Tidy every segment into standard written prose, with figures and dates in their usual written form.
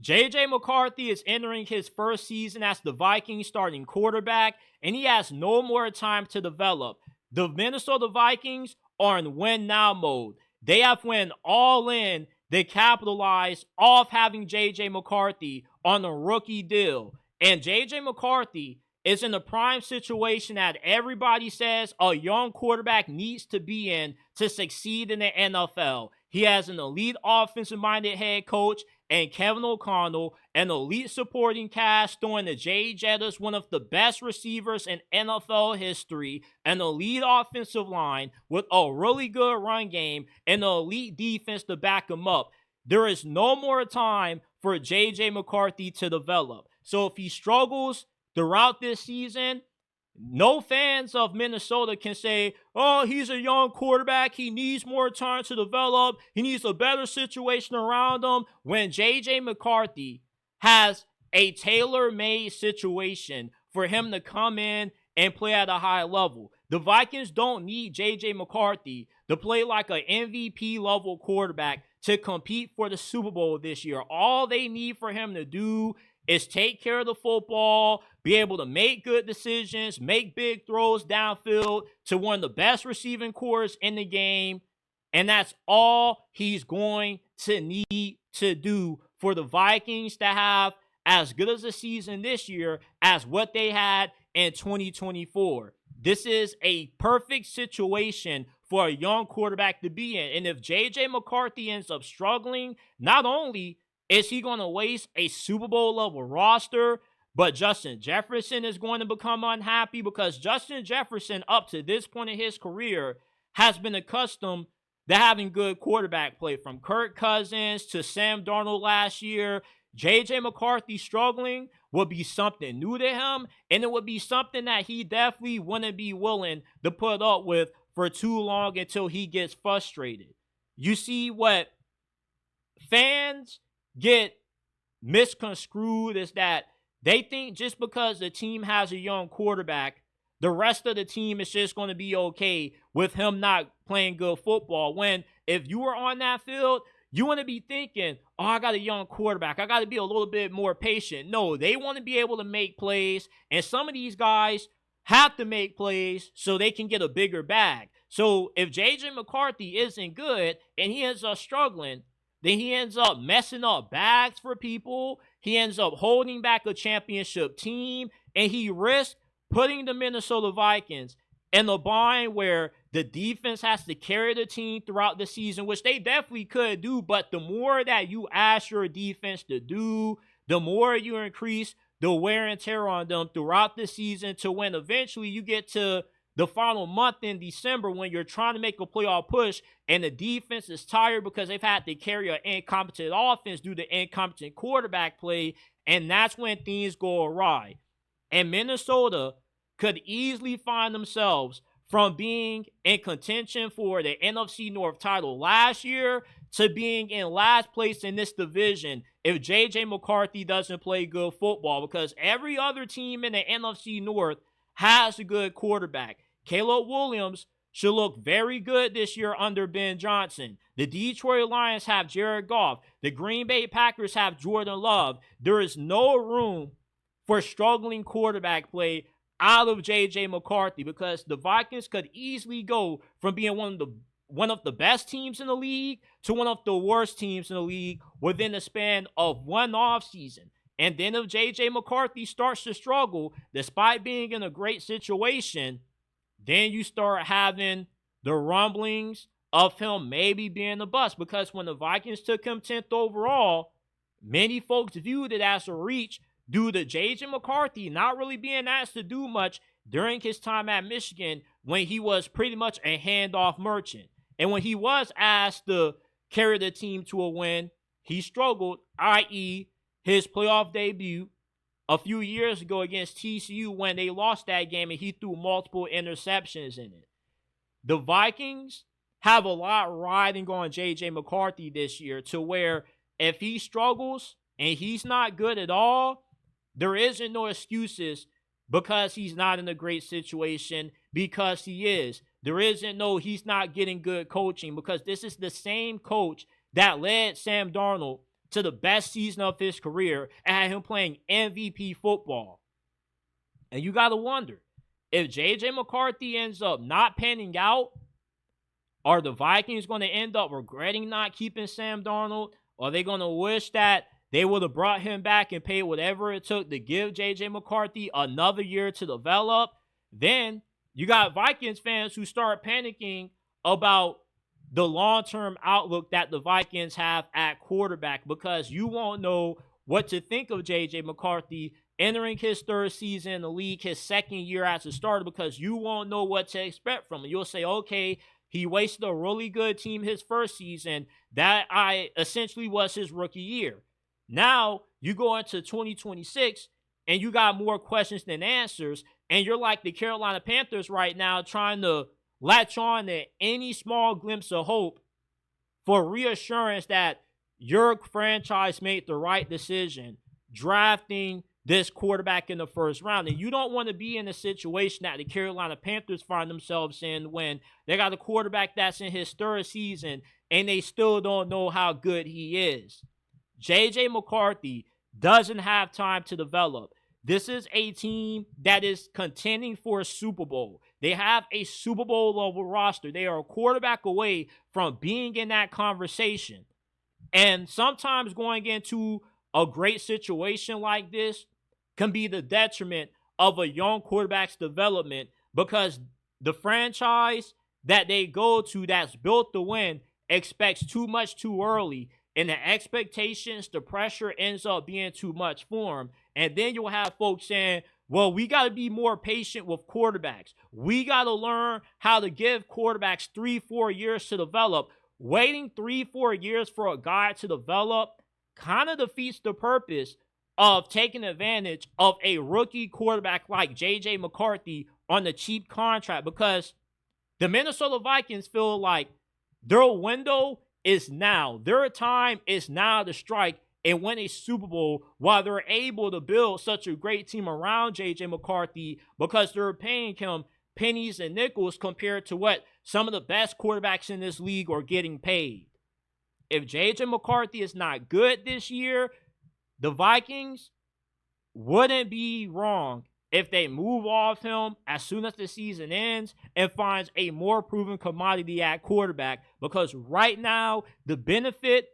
JJ McCarthy is entering his first season as the Vikings starting quarterback, and he has no more time to develop. The Minnesota Vikings are in win now mode. They have went all in. They capitalize off having JJ McCarthy on a rookie deal. And JJ McCarthy is in the prime situation that everybody says a young quarterback needs to be in to succeed in the NFL. He has an elite offensive-minded head coach and Kevin O'Connell, an elite supporting cast throwing the Jay Jettas, one of the best receivers in NFL history, an elite offensive line with a really good run game, and an elite defense to back him up. There is no more time for JJ McCarthy to develop. So if he struggles throughout this season, no fans of Minnesota can say, oh, he's a young quarterback. He needs more time to develop. He needs a better situation around him. When JJ McCarthy has a tailor-made situation for him to come in and play at a high level. The Vikings don't need JJ McCarthy to play like an MVP level quarterback to compete for the Super Bowl this year. All they need for him to do is take care of the football, be able to make good decisions, make big throws downfield to one of the best receiving cores in the game. And that's all he's going to need to do for the Vikings to have as good as a season this year as what they had in 2024. This is a perfect situation for a young quarterback to be in. And if JJ McCarthy ends up struggling, not only is he going to waste a Super Bowl level roster, but Justin Jefferson is going to become unhappy because Justin Jefferson, up to this point in his career, has been accustomed to having good quarterback play, from Kirk Cousins to Sam Darnold last year. JJ McCarthy struggling would be something new to him, and it would be something that he definitely wouldn't be willing to put up with for too long until he gets frustrated. You see what fans get misconstrued is that they think just because the team has a young quarterback, the rest of the team is just going to be okay with him not playing good football. When if you were on that field, you want to be thinking, oh, I got a young quarterback. I got to be a little bit more patient. No, they want to be able to make plays, and some of these guys have to make plays so they can get a bigger bag. So if JJ McCarthy isn't good and he ends up struggling, then he ends up messing up bags for people. He ends up holding back a championship team, and he risks putting the Minnesota Vikings in a bind where the defense has to carry the team throughout the season, which they definitely could do. But the more that you ask your defense to do, the more you increase the wear and tear on them throughout the season, to when eventually you get to the final month in December when you're trying to make a playoff push and the defense is tired because they've had to carry an incompetent offense due to incompetent quarterback play, and that's when things go awry. And Minnesota could easily find themselves from being in contention for the NFC North title last year to being in last place in this division if JJ McCarthy doesn't play good football, because every other team in the NFC North has a good quarterback. Caleb Williams should look very good this year under Ben Johnson. The Detroit Lions have Jared Goff. The Green Bay Packers have Jordan Love. There is no room for struggling quarterback play out of JJ McCarthy, because the Vikings could easily go from being one of the best teams in the league to one of the worst teams in the league within the span of one offseason. And then if JJ McCarthy starts to struggle, despite being in a great situation, then you start having the rumblings of him maybe being a bust. Because when the Vikings took him 10th overall, many folks viewed it as a reach due to JJ McCarthy not really being asked to do much during his time at Michigan, when he was pretty much a handoff merchant. And when he was asked to carry the team to a win, he struggled, i.e., his playoff debut a few years ago against TCU when they lost that game and he threw multiple interceptions in it. The Vikings have a lot riding on JJ McCarthy this year, to where if he struggles and he's not good at all, there isn't no excuses because he's not in a great situation, because he is. There isn't no he's not getting good coaching, because this is the same coach that led Sam Darnold to the best season of his career and had him playing MVP football. And you got to wonder, if JJ McCarthy ends up not panning out, are the Vikings going to end up regretting not keeping Sam Darnold? Or are they going to wish that they would have brought him back and paid whatever it took to give JJ McCarthy another year to develop? Then you got Vikings fans who start panicking about the long-term outlook that the Vikings have at quarterback, because you won't know what to think of JJ McCarthy entering his third season in the league, his second year as a starter, because you won't know what to expect from him. You'll say, okay, he wasted a really good team his first season. That essentially was his rookie year. Now you go into 2026 and you got more questions than answers, and you're like the Carolina Panthers right now, trying to latch on to any small glimpse of hope for reassurance that your franchise made the right decision drafting this quarterback in the first round. And you don't want to be in a situation that the Carolina Panthers find themselves in when they got a quarterback that's in his third season and they still don't know how good he is. JJ McCarthy doesn't have time to develop. This is a team that is contending for a Super Bowl. They have a Super Bowl level roster. They are a quarterback away from being in that conversation. And sometimes going into a great situation like this can be the detriment of a young quarterback's development, because the franchise that they go to that's built to win expects too much too early, and the expectations, the pressure ends up being too much for them. And then you'll have folks saying, well, we got to be more patient with quarterbacks. We got to learn how to give quarterbacks 3-4 years to develop. Waiting 3-4 years for a guy to develop kind of defeats the purpose of taking advantage of a rookie quarterback like JJ McCarthy on the cheap contract, because the Minnesota Vikings feel like their window is now. Their time is now to strike and win a Super Bowl while they're able to build such a great team around JJ McCarthy, because they're paying him pennies and nickels compared to what some of the best quarterbacks in this league are getting paid. If JJ McCarthy is not good this year, the Vikings wouldn't be wrong if they move off him as soon as the season ends and finds a more proven commodity at quarterback, because right now the benefit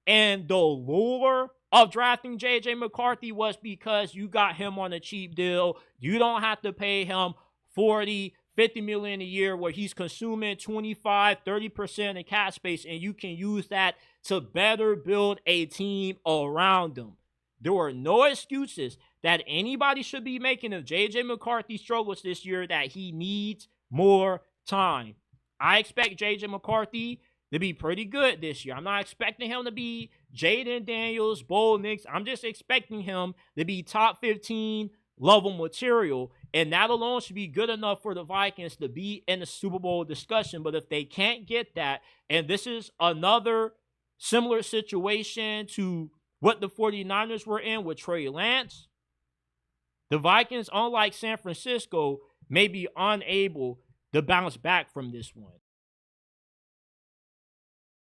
and the lure of drafting JJ McCarthy was because you got him on a cheap deal. You don't have to pay him $40, $50 million a year where he's consuming 25, 30% of cap space, and you can use that to better build a team around him. There were no excuses that anybody should be making if JJ McCarthy struggles this year that he needs more time. I expect JJ McCarthy to be pretty good this year. I'm not expecting him to be Jaden Daniels, Bo Nix. I'm just expecting him to be top 15 level material, and that alone should be good enough for the Vikings to be in the Super Bowl discussion. But if they can't get that, and this is another similar situation to what the 49ers were in with Trey Lance, the Vikings, unlike San Francisco, may be unable to bounce back from this one.